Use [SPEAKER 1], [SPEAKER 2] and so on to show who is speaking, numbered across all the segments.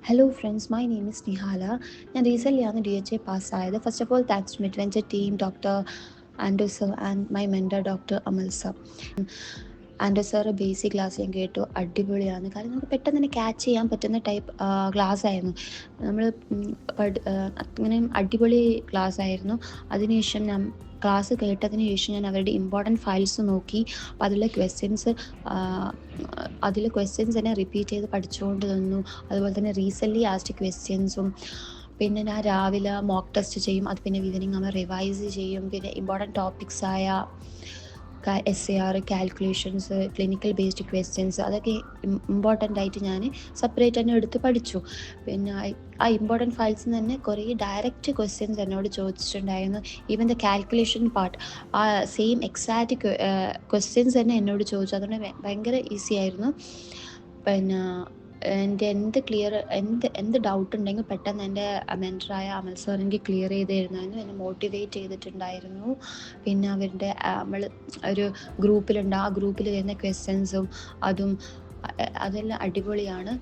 [SPEAKER 1] Hello friends, my name is Nihala. ഞാൻ റീസെൻ്റ്ലിയാണ് DHA പാസ്സായത്. First of all thanks to Midventure team, doctor Andrew sir and my mentor doctor Amal sir. Andrew sir basic class ഞാൻ കേട്ടു, അടിപൊളിയാണ്. കാരണം നമുക്ക് പെട്ടെന്ന് തന്നെ ക്യാച്ച് ചെയ്യാൻ പറ്റുന്ന ടൈപ്പ് ക്ലാസ് ആയിരുന്നു. നമ്മൾ അങ്ങനെ അടിപൊളി ക്ലാസ് ആയിരുന്നു. അതിനുശേഷം ഞാൻ ക്ലാസ് കേട്ടതിന് ശേഷം ഞാൻ അവരുടെ ഇമ്പോർട്ടൻറ്റ് ഫയൽസ് നോക്കി. അപ്പോൾ അതിലെ ക്വസ്റ്റ്യൻസ് തന്നെ റിപ്പീറ്റ് ചെയ്ത് പഠിച്ചുകൊണ്ട് തന്നു. അതുപോലെ തന്നെ റീസെൻ്റ്ലി ആസ്ഡ് ക്വസ്റ്റ്യൻസും. പിന്നെ ഞാൻ രാവിലെ മോക്ക് ടെസ്റ്റ് ചെയ്യും, അത് പിന്നെ ഈവനിങ് നമ്മൾ റിവൈസ് ചെയ്യും. പിന്നെ ഇമ്പോർട്ടൻറ്റ് ടോപ്പിക്സായ SAR, calculations, clinical based questions, അതൊക്കെ ഇമ്പോർട്ടൻ്റ് ആയിട്ട് ഞാൻ സെപ്പറേറ്റ് തന്നെ എടുത്ത് പഠിച്ചു. പിന്നെ ആ ഇമ്പോർട്ടൻറ്റ് ഫയൽസിൽ നിന്ന് തന്നെ കുറേ ഡയറക്റ്റ് ക്വസ്റ്റ്യൻസ് എന്നോട് ചോദിച്ചിട്ടുണ്ടായിരുന്നു. ഈവൻ ദ കാൽക്കുലേഷൻ പാർട്ട്, ആ സെയിം എക്സാക്റ്റ് ക്വസ്റ്റ്യൻസ് തന്നെ എന്നോട് ചോദിച്ചു. അതുകൊണ്ട് ഭയങ്കര ഈസി ആയിരുന്നു. പിന്നെ എൻ്റെ എന്ത് ഡൗട്ട് ഉണ്ടെങ്കിൽ പെട്ടെന്ന് എൻ്റെ മെൻറ്ററായ അമൽ സാർ എനിക്ക് ക്ലിയർ ചെയ്ത് തരുമായിരുന്നു, എന്നെ മോട്ടിവേറ്റ് ചെയ്തിട്ടുണ്ടായിരുന്നു. പിന്നെ അവരുടെ നമ്മൾ ഒരു ഗ്രൂപ്പിലുണ്ട്, ആ ഗ്രൂപ്പിൽ വരുന്ന ക്വസ്റ്റ്യൻസും അതെല്ലാം അടിപൊളിയാണ്.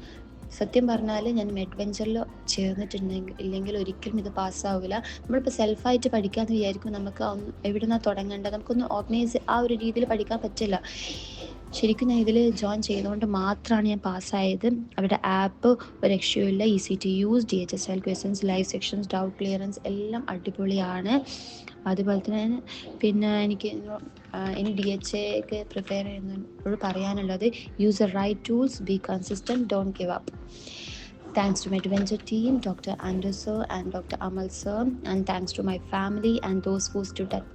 [SPEAKER 1] സത്യം പറഞ്ഞാൽ ഞാൻ മിഡ്വെഞ്ചറിൽ ഇല്ലെങ്കിൽ ഒരിക്കലും ഇത് പാസ്സാവില്ല. നമ്മളിപ്പോൾ സെൽഫായിട്ട് പഠിക്കാമെന്ന് വിചാരിക്കും, നമുക്ക് എവിടെ നിന്നാണ് തുടങ്ങേണ്ടത്, നമുക്കൊന്ന് ഓർഗനൈസ് ആ ഒരു രീതിയിൽ പഠിക്കാൻ പറ്റില്ല. ശരിക്കും ഞാൻ ഇതിൽ ജോയിൻ ചെയ്തുകൊണ്ട് മാത്രമാണ് ഞാൻ പാസ്സായത്. അവരുടെ ആപ്പ് ഒരു രക്ഷയുമില്ല, easy to use, DHA style questions, live sessions, doubt clearance എല്ലാം അടിപൊളിയാണ്. അതുപോലെ തന്നെ പിന്നെ എനിക്ക് ഇനി DHAക്ക് പ്രിപ്പയർ ചെയ്യുന്നവരോട് പറയാനുള്ളത്, use the right tools, be consistent, don't give up. Thanks to my adventure team, Dr. Andrew sir and Dr. Amal sir, and thanks to my family and those who stood up.